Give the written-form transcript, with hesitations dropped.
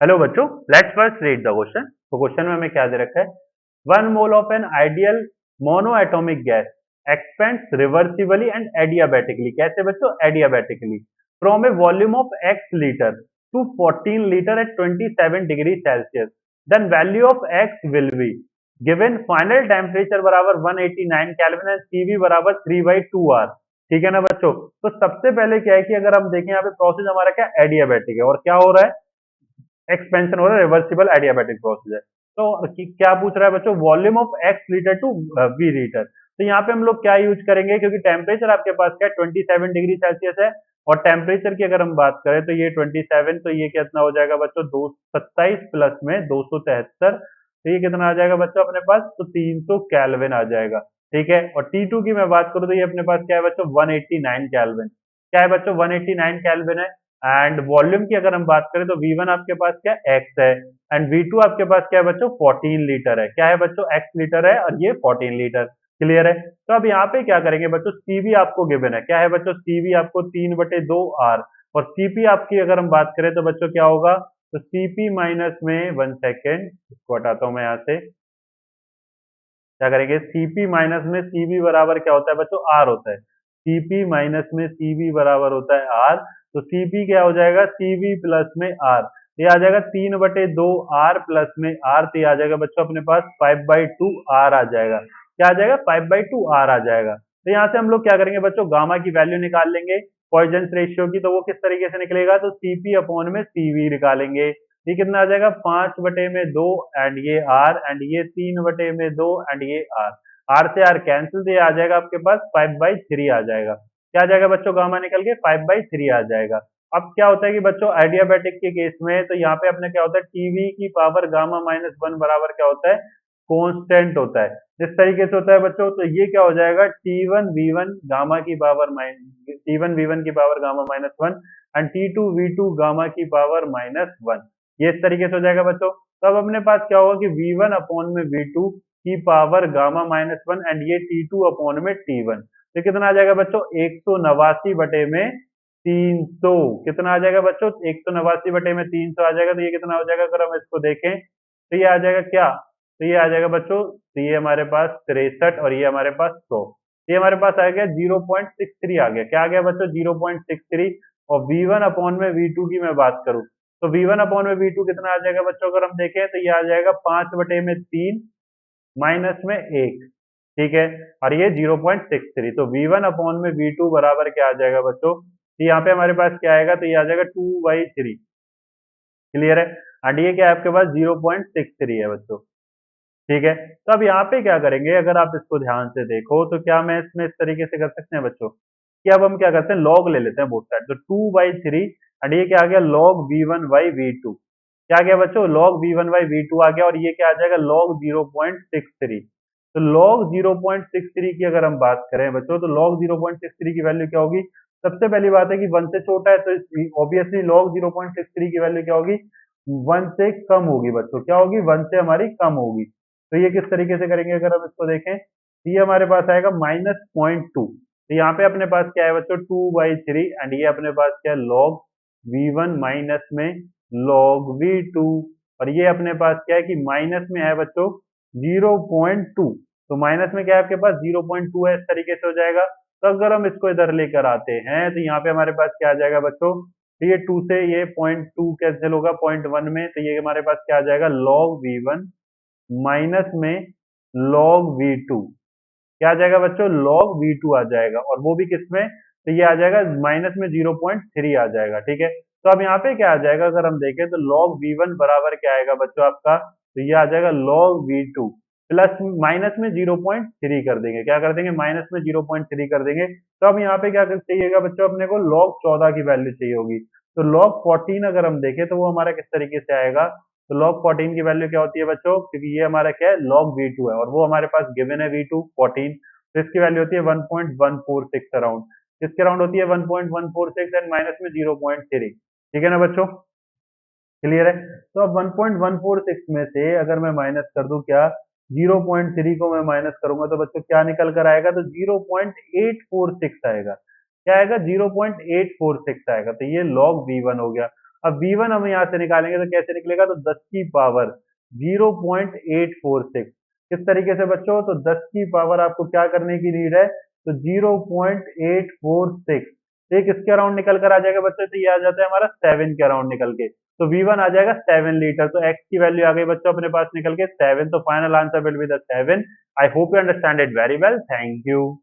Hello बच्चों, let's first read the question. तो question में हमें क्या दे रखा है? 1 mole of an ideal monoatomic gas expands reversibly and adiabatically. कैसे बच्चों? Adiabatically. From a volume of x litre to 14 litre at 27 degree Celsius, then value of x will be given. Final temperature बराबर 189 kelvin and CV बराबर 3/2 R। ठीक है ना बच्चों? तो सबसे पहले क्या है कि अगर हम देखें यहाँ पे प्रोसेस हमारा क्या एडियाबेटिक है और क्या हो रहा है, एक्सपेंशन हो रहा है, रिवर्सिबल एडियाबेटिक प्रोसेस है। तो क्या पूछ रहा है बच्चों? Volume of x litre to v litre. तो यहाँ पे हम लोग क्या यूज करेंगे, क्योंकि टेम्परेचर आपके पास क्या है 27 डिग्री सेल्सियस है, और टेम्परेचर की अगर हम बात करें तो ये 27, तो ये कितना हो जाएगा बच्चों? 227 प्लस में 273, तो ये कितना आ जाएगा बच्चों अपने पास? तो 300 केल्विन आ जाएगा। ठीक है। और T2 की मैं बात करूं तो ये अपने पास क्या है बच्चों? 189 केल्विन। क्या है बच्चों? 189 केल्विन है। एंड वॉल्यूम की अगर हम बात करें तो V1 आपके पास क्या x है, एंड V2 आपके पास क्या है बच्चों? 14 लीटर है। क्या है बच्चों? x लीटर है और ये 14 लीटर। क्लियर है? तो अब यहाँ पे क्या करेंगे बच्चों? CV आपको गिवन है। क्या है बच्चों? CV आपको 3/2 R। और CP आपकी अगर हम बात करें तो बच्चों क्या होगा? तो CP माइनस में 1 सेकेंड, इसको हटाता हूं मैं यहाँ से। क्या करेंगे? CP माइनस में CV बराबर क्या होता है बच्चों? R होता है। CP माइनस में CV बराबर होता है R। तो CP क्या हो जाएगा? CV प्लस में R। ये आ जाएगा 3/2 R प्लस में R। तो ये आ जाएगा बच्चों अपने पास 5/2 R आ जाएगा। क्या आ जाएगा? 5/2 R आ जाएगा। तो यहाँ से हम लोग क्या करेंगे बच्चों? गामा की वैल्यू निकाल लेंगे पॉइजन रेशियो की। तो वो किस तरीके से निकलेगा? तो CP अपॉन में CV निकालेंगे। ये कितना आ जाएगा? 5/2 एंड ये R, एंड ये 3/2 एंड ये R। R से R कैंसिल, तो ये आ जाएगा आपके पास 5/3 आ जाएगा। क्या आ जाएगा बच्चों? गामा निकल के 5/3 आ जाएगा। अब क्या होता है कि बच्चों एडियाबेटिक के केस में तो यहाँ पे अपने क्या होता है? टीवी की पावर गामा माइनस 1 बराबर क्या होता है? कांस्टेंट होता है। इस तरीके से होता है बच्चों। तो ये क्या हो जाएगा? T1V1 गामा की पावर T1V1 की power gamma -1 and T2V2 gamma की पावर -1। ये इस तरीके से हो जाएगा बच्चों। तो अब अपने पास क्या होगा कि V1 अपॉन में V2 की पावर गामा -1 एंड ये T2 अपॉन में T1। तो कितना आ जाएगा बच्चों? 189/300। कितना आ जाएगा बच्चों? 189/300 आ जाएगा। तो ये कितना हो जाएगा अगर हम इसको देखें? तो ये आ जाएगा क्या? तो ये आ जाएगा बच्चों, तो ये हमारे पास 63 और ये हमारे पास 100। ये हमारे पास आ गया 0.63 आ गया। क्या आ गया बच्चों? 0.63। और V1 अपॉन में V2 की मैं बात करूं तो V1 अपॉन में V2 कितना आ जाएगा बच्चों? अगर हम देखें तो ये आ जाएगा 5/3 माइनस में 1। ठीक है। और ये 0.63। तो V1 अपॉन में V2 बराबर क्या आ जाएगा बच्चों? तो यहाँ पे हमारे पास क्या आएगा? तो ये आ जाएगा 2/3। क्लियर है? एंड ये क्या है आपके पास? 0.63 है बच्चों। ठीक है। तो अब यहाँ पे क्या करेंगे, अगर आप इसको ध्यान से देखो तो क्या मैं इसमें इस तरीके से कर सकते हैं बच्चों कि अब हम क्या करते हैं? लॉग ले लेते हैं बोथ साइड। तो 2/3 एंड ये क्या आ गया? Log V1/V2। क्या आ गया बच्चों? लॉग V1/V2 आ गया। और ये क्या आ जाएगा? लॉग 0.63। तो लॉग 0.63 की अगर हम बात करें बच्चों तो लॉग 0.63 की वैल्यू क्या होगी? सबसे पहली बात है कि 1 से छोटा है, तो ऑब्वियसली लॉग 0.63 की वैल्यू क्या होगी? 1 से कम होगी बच्चों। क्या होगी? 1 से हमारी कम होगी। तो ये किस तरीके से करेंगे अगर हम इसको देखें? तो ये हमारे पास आएगा -0.2। तो यहाँ पे अपने पास क्या है बच्चों? 2/3 एंड ये अपने पास क्या है? लॉग V1 माइनस में लॉग V2। और ये अपने पास क्या है कि माइनस में है बच्चों 0.2। तो माइनस में क्या है आपके पास? 0.2 है। इस तरीके से हो जाएगा। तो अगर हम इसको इधर लेकर आते हैं तो यहाँ पे हमारे पास क्या आ जाएगा बच्चों? तो ये 2 से ये 0.2 कैंसिल होगा 0.1 में। तो ये हमारे पास क्या आ जाएगा? लॉग V1 माइनस में log V2। क्या आ जाएगा बच्चों? log V2 आ जाएगा। और वो भी किसमें? तो ये आ जाएगा माइनस में 0.3 आ जाएगा। ठीक है। तो अब यहाँ पे क्या आ जाएगा अगर हम देखें तो log V1 बराबर क्या आएगा बच्चों आपका? तो ये आ जाएगा log V2 प्लस माइनस में 0.3 कर देंगे। क्या कर देंगे? माइनस में 0.3 कर देंगे। तो अब यहाँ पे क्या चाहिएगा बच्चों? अपने को log 14 की वैल्यू चाहिए होगी। तो log 14 अगर हम देखें तो वो हमारा किस तरीके से आएगा? तो log 14 की वैल्यू क्या होती है बच्चों? क्योंकि ये हमारा क्या है? log V2 है और वो हमारे पास गिवन है V2 14। तो इसकी वैल्यू होती है 1.146 अराउंड। किसके अराउंड होती है? 1.146 एंड माइनस में 0.3। ठीक है ना बच्चों? क्लियर है? तो अब 1.146 में से अगर मैं माइनस कर दूं क्या? 0.3 को मैं माइनस करूंगा तो बच्चों क्या निकल कर आएगा? तो 0.846 आएगा। क्या आएगा? 0.846 आएगा। तो ये log V1 हो गया। अब V1 हम यहाँ से निकालेंगे तो कैसे निकलेगा, तो 10 की पावर 0.846। किस तरीके से बच्चों, तो 10 की पावर आपको क्या करने की नीड है, तो 0.846। ये किसके अराउंड निकल कर आ जाएगा बच्चों, तो ये आ जाता है हमारा 7 के अराउंड निकल के। तो V1 आ जाएगा 7 लीटर। तो x की वैल्यू आ गई बच्चों अपने पास निकल के 7। तो final answer will be the 7। I hope you understand it very well. Thank you.